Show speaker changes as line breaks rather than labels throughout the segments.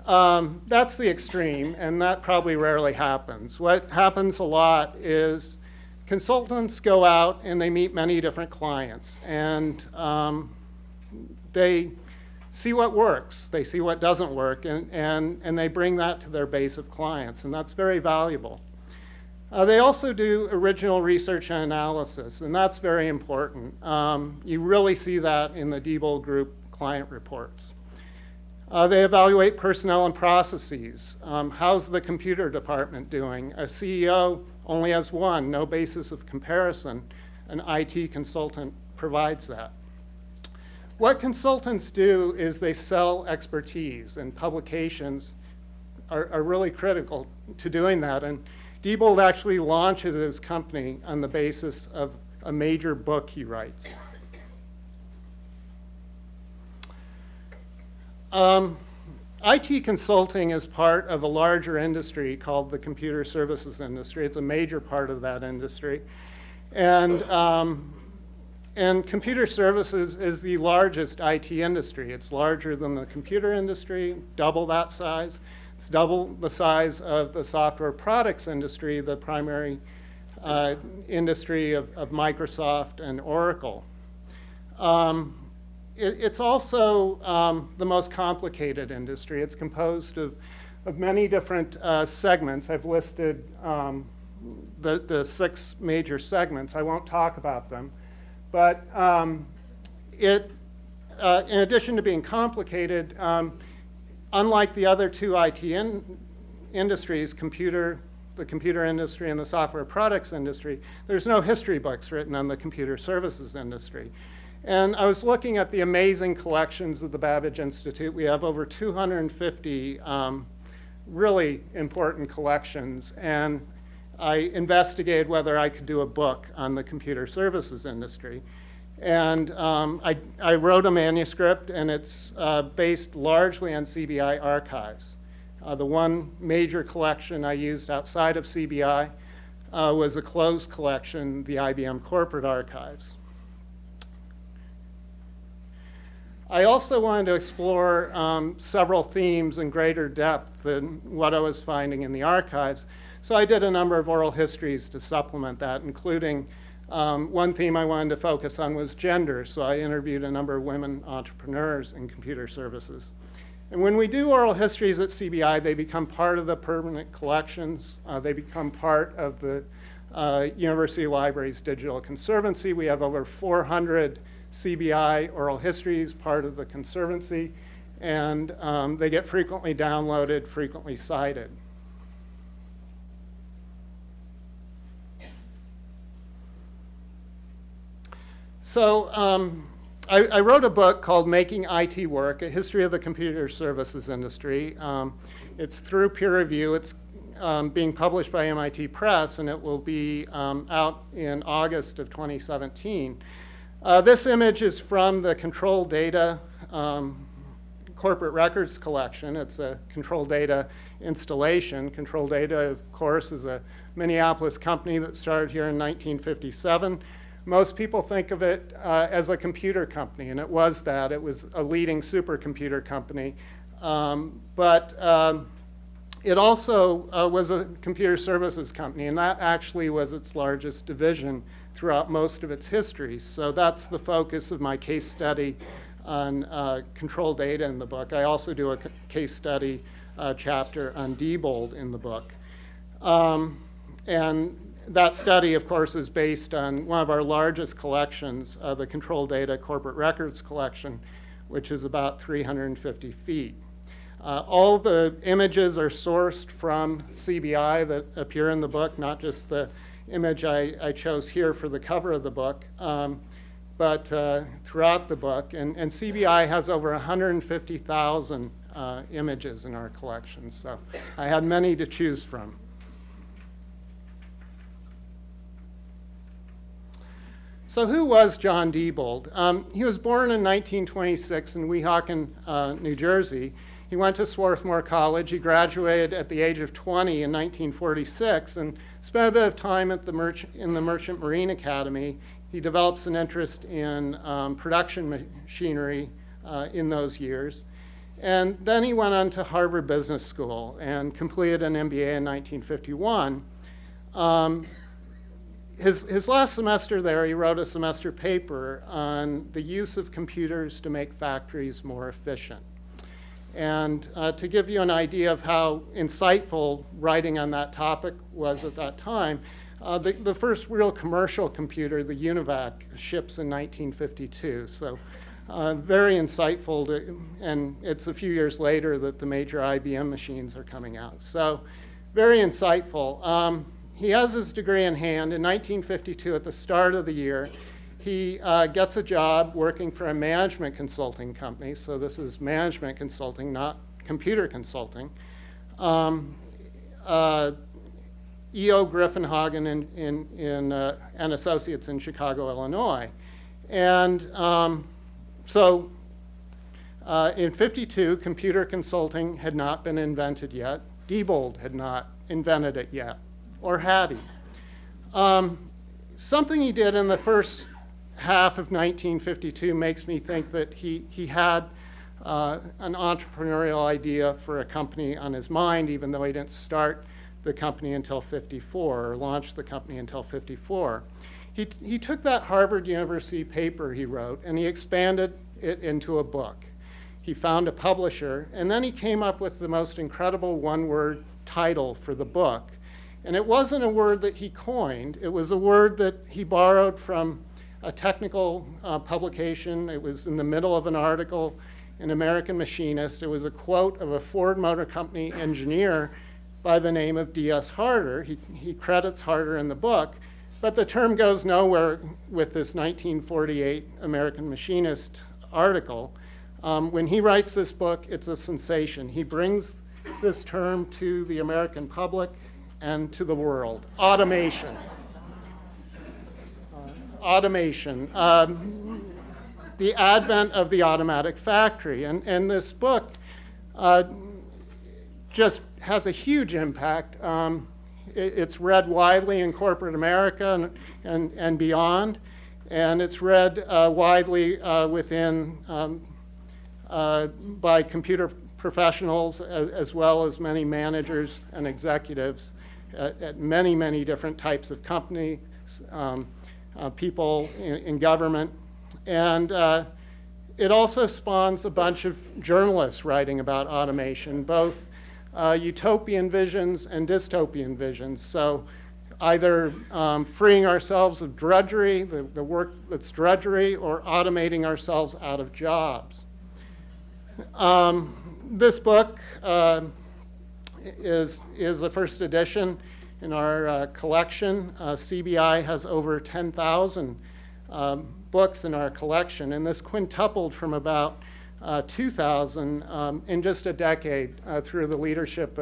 That's the extreme, and that probably rarely happens. What happens a lot is consultants go out and they meet many different clients, and they see what works, they see what doesn't work, and they bring that to their base of clients, and that's very valuable. They also do original research and analysis, and that's very important. You really see that in the Diebold Group client reports. They evaluate personnel and processes. How's the computer department doing? A CEO only has one, no basis of comparison. An IT consultant provides that. What consultants do is they sell expertise, and publications are really critical to doing that. And Diebold actually launches his company on the basis of a major book he writes. IT consulting is part of a larger industry called the computer services industry. It's a major part of that industry. And computer services is the largest IT industry. It's larger than the computer industry, double that size. It's double the size of the software products industry, the primary industry of Microsoft and Oracle. It's also the most complicated industry. It's composed of many different segments. I've listed the 6 major segments. I won't talk about them. But in addition to being complicated, unlike the other 2 IT industries, the computer industry and the software products industry, there's no history books written on the computer services industry. And I was looking at the amazing collections of the Babbage Institute. We have over 250 really important collections, and I investigated whether I could do a book on the computer services industry. And I wrote a manuscript, and it's based largely on CBI archives. The one major collection I used outside of CBI was a closed collection, the IBM Corporate Archives. I also wanted to explore several themes in greater depth than what I was finding in the archives. So I did a number of oral histories to supplement that, including one theme I wanted to focus on was gender. So I interviewed a number of women entrepreneurs in computer services. And when we do oral histories at CBI, they become part of the permanent collections. They become part of the University Library's Digital Conservancy. We have over 400 CBI oral histories, part of the Conservancy, and they get frequently downloaded, frequently cited. So I wrote a book called Making IT Work, A History of the Computer Services Industry. It's through peer review. It's being published by MIT Press, and it will be out in August of 2017. This image is from the Control Data Corporate Records Collection. It's a Control Data installation. Control Data, of course, is a Minneapolis company that started here in 1957. Most people think of it as a computer company, and it was that. It was a leading supercomputer company. But it also was a computer services company, and that actually was its largest division throughout most of its history. So that's the focus of my case study on control data in the book. I also do a case study chapter on Diebold in the book. And that study, of course, is based on one of our largest collections, the Control Data Corporate Records Collection, which is about 350 feet. All the images are sourced from CBI that appear in the book, not just the image I chose here for the cover of the book, but throughout the book. And CBI has over 150,000 images in our collection, so I had many to choose from. So who was John Diebold? He was born in 1926 in Weehawken, New Jersey. He went to Swarthmore College. He graduated at the age of 20 in 1946 and spent a bit of time at in the Merchant Marine Academy. He develops an interest in production machinery in those years. And then he went on to Harvard Business School and completed an MBA in 1951. His last semester there, he wrote a semester paper on the use of computers to make factories more efficient. And to give you an idea of how insightful writing on that topic was at that time, the first real commercial computer, the UNIVAC, ships in 1952. So very insightful, and it's a few years later that the major IBM machines are coming out. So very insightful. He has his degree in hand. In 1952, at the start of the year, he gets a job working for a management consulting company. So this is management consulting, not computer consulting. E.O. Griffenhagen and Associates in Chicago, Illinois. And so in 52, computer consulting had not been invented yet. Diebold had not invented it yet, or had he? Something he did in the first half of 1952 makes me think that he had an entrepreneurial idea for a company on his mind, even though he didn't start the company until 54, or launched the company until 54. He took that Harvard University paper he wrote and he expanded it into a book. He found a publisher, and then he came up with the most incredible one-word title for the book. And it wasn't a word that he coined. It was a word that he borrowed from a technical publication. It was in the middle of an article in American Machinist. It was a quote of a Ford Motor Company engineer by the name of D.S. Harder. He credits Harder in the book, but the term goes nowhere with this 1948 American Machinist article. When he writes this book, it's a sensation. He brings this term to the American public and to the world. Automation. Automation. The advent of the automatic factory. And this book just has a huge impact. It's read widely in corporate America and beyond, and it's read widely by computer professionals as well as many managers and executives at many, many different types of companies, people in government. And it also spawns a bunch of journalists writing about automation, both utopian visions and dystopian visions. So either freeing ourselves of drudgery, the work that's drudgery, or automating ourselves out of jobs. This book is the first edition in our collection. CBI has over 10,000 books in our collection, and this quintupled from about 2,000 in just a decade through the leadership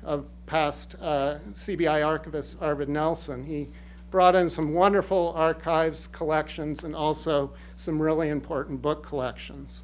of past CBI archivist Arvid Nelson. He brought in some wonderful archives collections and also some really important book collections.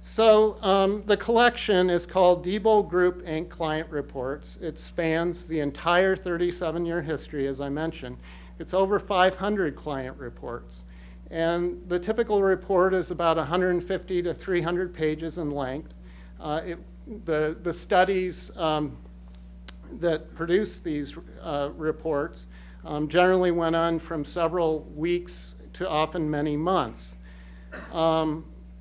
So the collection is called Diebold Group Inc. Client Reports. It spans the entire 37-year history, as I mentioned. It's over 500 client reports. And the typical report is about 150 to 300 pages in length. The studies that produce these reports generally went on from several weeks to often many months.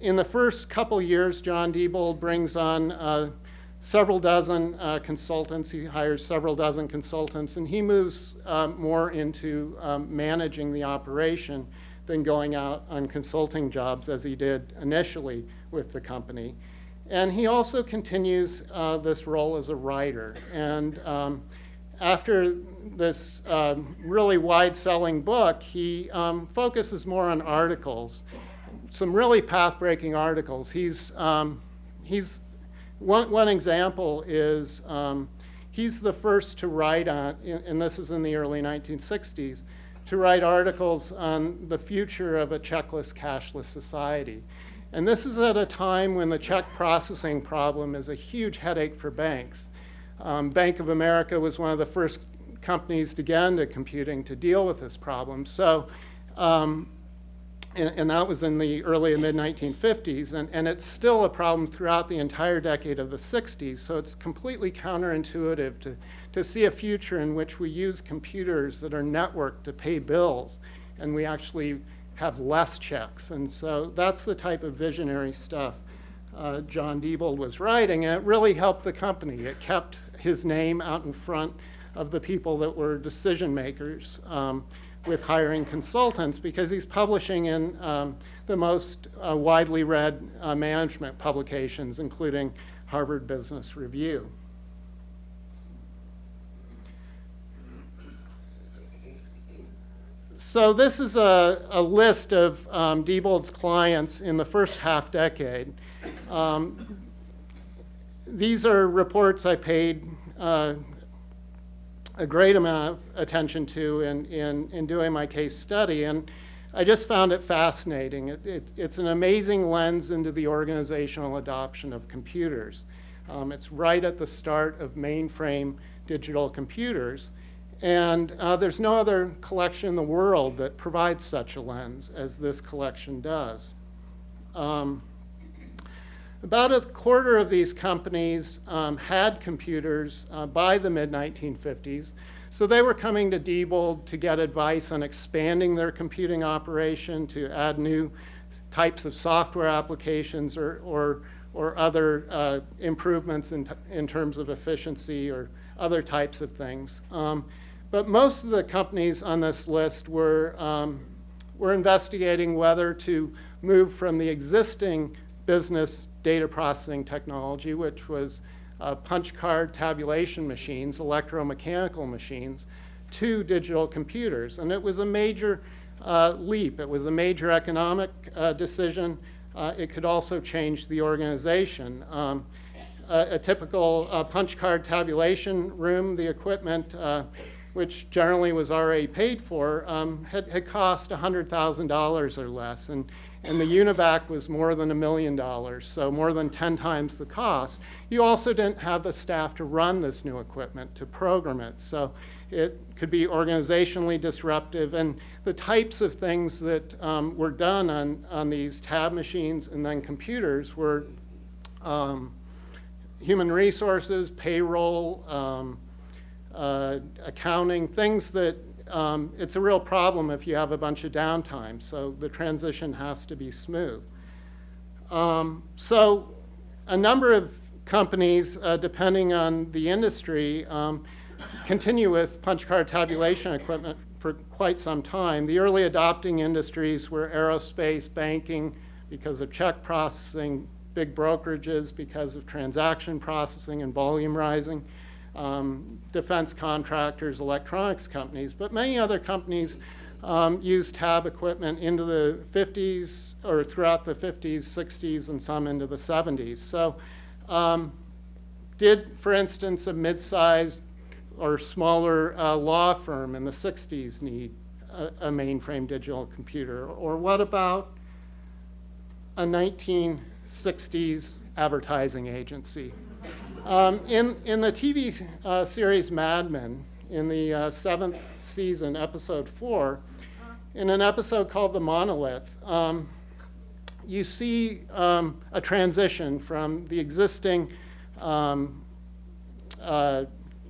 In the first couple years, John Diebold brings on several dozen consultants. He hires several dozen consultants, and he moves more into managing the operation than going out on consulting jobs as he did initially with the company. And he also continues this role as a writer. And after this really wide-selling book, he focuses more on articles. Some really path-breaking articles. One example is he's the first to write on, and this is in the early 1960s, to write articles on the future of a checkless, cashless society. And this is at a time when the check processing problem is a huge headache for banks. Bank of America was one of the first companies to get into computing to deal with this problem. So and that was in the early and mid-1950s, and it's still a problem throughout the entire decade of the 60s, so it's completely counterintuitive to see a future in which we use computers that are networked to pay bills, and we actually have less checks. And so that's the type of visionary stuff John Diebold was writing, and it really helped the company. It kept his name out in front of the people that were decision makers with hiring consultants, because he's publishing in the most widely read management publications, including Harvard Business Review. So this is a list of Diebold's clients in the first half decade. These are reports I paid a great amount of attention to in doing my case study, and I just found it fascinating. It's an amazing lens into the organizational adoption of computers. It's right at the start of mainframe digital computers, and there's no other collection in the world that provides such a lens as this collection does. About a quarter of these companies had computers by the mid-1950s, so they were coming to Diebold to get advice on expanding their computing operation, to add new types of software applications or other improvements in terms of efficiency or other types of things. But most of the companies on this list were investigating whether to move from the existing business data processing technology, which was punch card tabulation machines, electromechanical machines, to digital computers. And it was a major leap. It was a major economic decision. It could also change the organization. A typical punch card tabulation room, the equipment, which generally was already paid for, had cost $100,000 or less. And the UNIVAC was more than $1 million, so more than 10 times the cost. You also didn't have the staff to run this new equipment, to program it. So it could be organizationally disruptive. And the types of things that were done on these tab machines and then computers were human resources, payroll, accounting, things that it's a real problem if you have a bunch of downtime, so the transition has to be smooth. So a number of companies, depending on the industry, continue with punch card tabulation equipment for quite some time. The early adopting industries were aerospace, banking, because of check processing, big brokerages because of transaction processing and volume rising, defense contractors, electronics companies, but many other companies used tab equipment into the 50s, or throughout the 50s, 60s, and some into the 70s. So did, for instance, a mid-sized or smaller law firm in the 60s need a mainframe digital computer? Or what about a 1960s advertising agency? In the TV series Mad Men, in the 7th season, episode 4, in an episode called The Monolith, you see a transition from the existing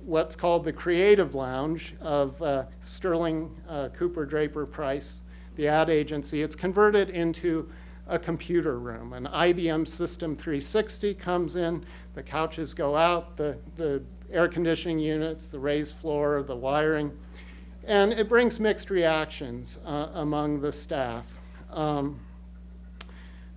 what's called the creative lounge of Sterling Cooper Draper Price, the ad agency. It's converted into a computer room. An IBM System 360 comes in, the couches go out, the air conditioning units, the raised floor, the wiring, and it brings mixed reactions among the staff.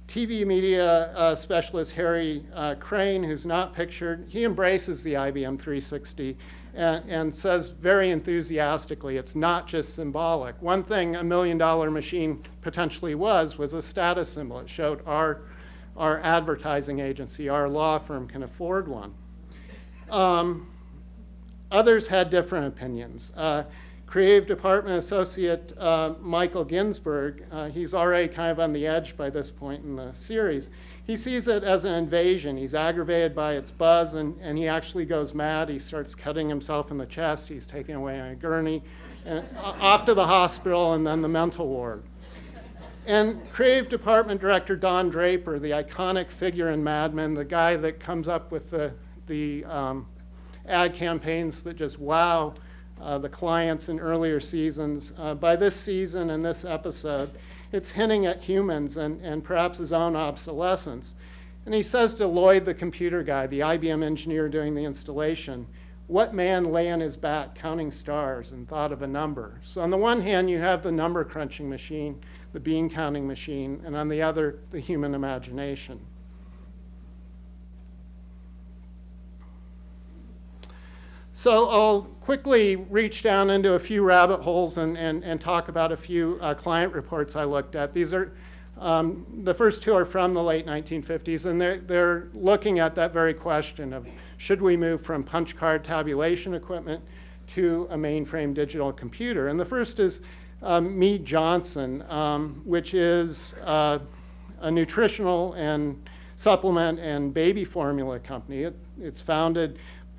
TV media specialist Harry Crane, who's not pictured, he embraces the IBM 360 and says very enthusiastically, it's not just symbolic. One thing $1 million machine potentially was a status symbol. It showed our advertising agency, our law firm can afford one. Others had different opinions. Creative Department Associate Michael Ginsberg, he's already kind of on the edge by this point in the series. He sees it as an invasion. He's aggravated by its buzz, and he actually goes mad. He starts cutting himself in the chest. He's taken away on a gurney, and off to the hospital and then the mental ward. And creative department director Don Draper, the iconic figure in Mad Men, the guy that comes up with the ad campaigns that just wow the clients in earlier seasons. By this season and this episode, it's hinting at humans and perhaps his own obsolescence. And he says to Lloyd, the computer guy, the IBM engineer doing the installation, what man lay on his back counting stars and thought of a number? So on the one hand, you have the number crunching machine, the bean counting machine, and on the other, the human imagination. So I'll quickly reach down into a few rabbit holes and talk about a few client reports I looked at. These are, the first two are from the late 1950s, and they're looking at that very question of should we move from punch card tabulation equipment to a mainframe digital computer. And the first is Mead Johnson, which is a nutritional and supplement and baby formula company. It's founded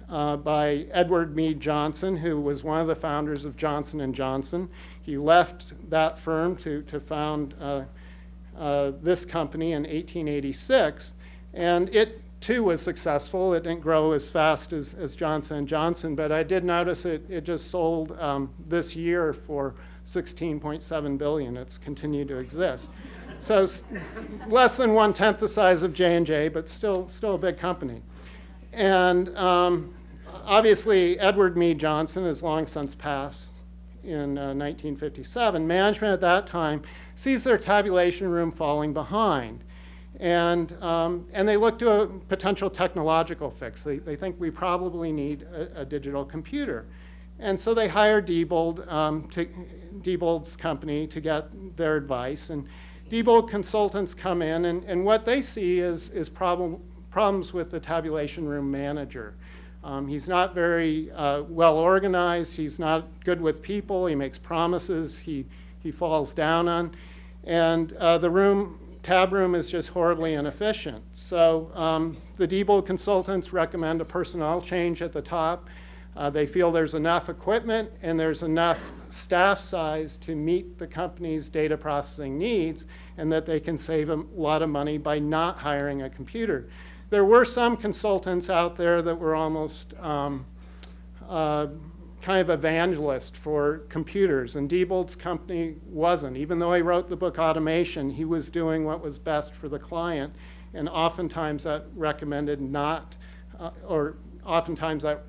by Edward Mead Johnson, who was one of the founders of Johnson & Johnson. He left that firm to found this company in 1886, and it too was successful. It didn't grow as fast as Johnson & Johnson, but I did notice it just sold this year for $16.7 billion. It's continued to exist. So less than 1/10 the size of J&J, but still a big company. And obviously, Edward Mead Johnson has long since passed in 1957. Management at that time sees their tabulation room falling behind. And they look to a potential technological fix. They think we probably need a digital computer. And so they hire Diebold, Diebold's company, to get their advice. And Diebold consultants come in, and what they see is problems with the tabulation room manager. He's not very well organized. He's not good with people. He makes promises he falls down on. And the tab room is just horribly inefficient. So the Diebold consultants recommend a personnel change at the top. They feel there's enough equipment and there's enough staff size to meet the company's data processing needs, and that they can save a lot of money by not hiring a computer. There were some consultants out there that were almost kind of evangelist for computers, and Diebold's company wasn't. Even though he wrote the book Automation, he was doing what was best for the client, and oftentimes that recommended not, or oftentimes that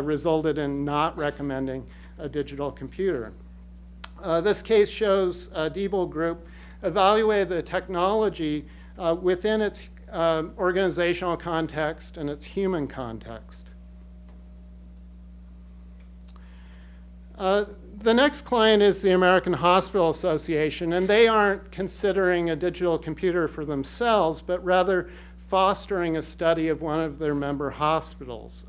resulted in not recommending a digital computer. This case shows Diebold Group evaluated the technology within its organizational context and its human context. The next client is the American Hospital Association, and they aren't considering a digital computer for themselves, but rather fostering a study of one of their member hospitals.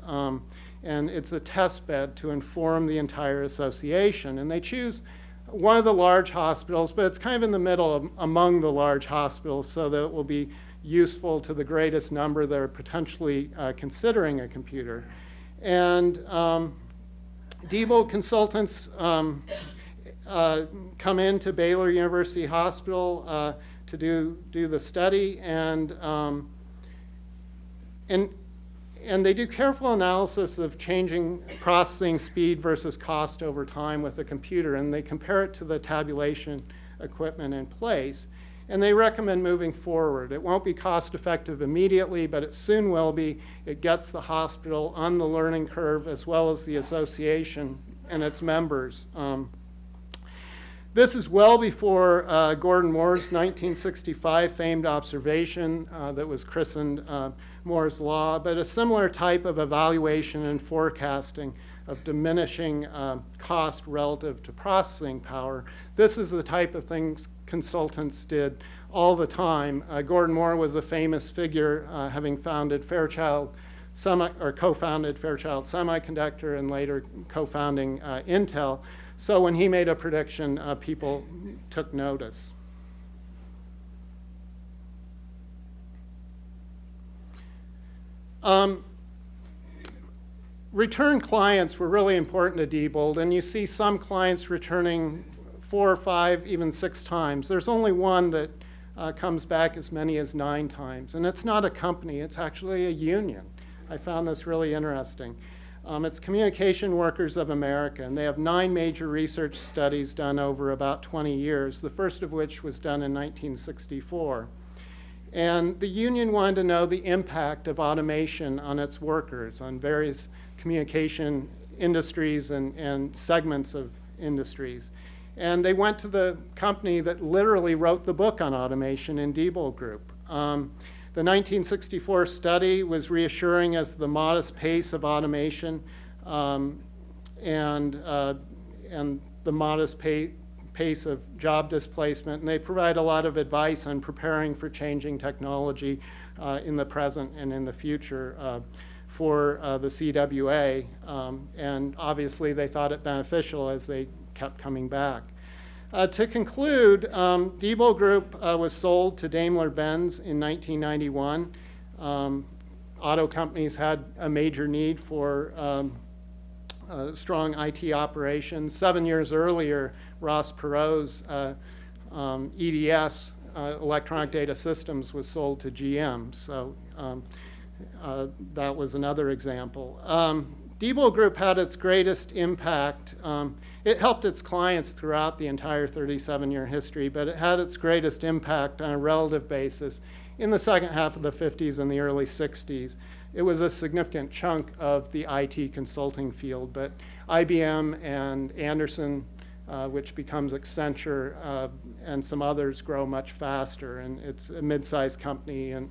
And it's a test bed to inform the entire association. And they choose one of the large hospitals, but it's kind of in the middle among the large hospitals, so that it will be useful to the greatest number that are potentially considering a computer. And Diebold consultants come into Baylor University Hospital to do the study, and they do careful analysis of changing processing speed versus cost over time with the computer, and they compare it to the tabulation equipment in place. And they recommend moving forward. It won't be cost effective immediately, but it soon will be. It gets the hospital on the learning curve, as well as the association and its members. This is well before Gordon Moore's 1965 famed observation that was christened Moore's Law, but a similar type of evaluation and forecasting of diminishing cost relative to processing power. This is the type of things consultants did all the time. Gordon Moore was a famous figure, having founded co-founded Fairchild Semiconductor and later co-founding Intel. So when he made a prediction, people took notice. Return clients were really important to Diebold, and you see some clients returning 4 or 5, even 6 times. There's only one that comes back as many as 9 times. And it's not a company, it's actually a union. I found this really interesting. It's Communication Workers of America, and they have 9 major research studies done over about 20 years, the first of which was done in 1964. And the union wanted to know the impact of automation on its workers, on various communication industries and segments of industries. And they went to the company that literally wrote the book on automation in Diebold Group. The 1964 study was reassuring as the modest pace of automation and the modest pace of job displacement. And they provide a lot of advice on preparing for changing technology in the present and in the future for the CWA. And obviously they thought it beneficial as they kept coming back. To conclude, Diebold Group was sold to Daimler-Benz in 1991. Auto companies had a major need for strong IT operations. 7 years earlier, Ross Perot's EDS, Electronic Data Systems, was sold to GM. So that was another example. Diebold Group had its greatest impact. It helped its clients throughout the entire 37-year history, but it had its greatest impact on a relative basis in the second half of the 50s and the early 60s. It was a significant chunk of the IT consulting field, but IBM and Andersen, which becomes Accenture, and some others grow much faster, and it's a mid-sized company, and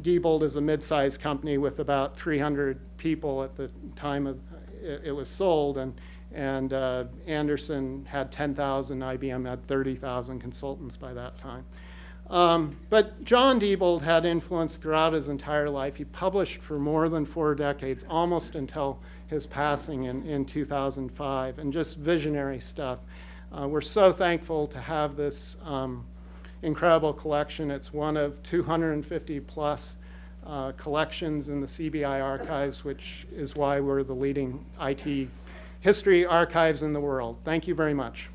Diebold is a mid-sized company with about 300 people at the time of it was sold, and Andersen had 10,000, IBM had 30,000 consultants by that time. But John Diebold had influence throughout his entire life. He published for more than 4 decades, almost until his passing in 2005, and just visionary stuff. We're so thankful to have this incredible collection. It's one of 250 plus collections in the CBI archives, which is why we're the leading IT history archives in the world. Thank you very much.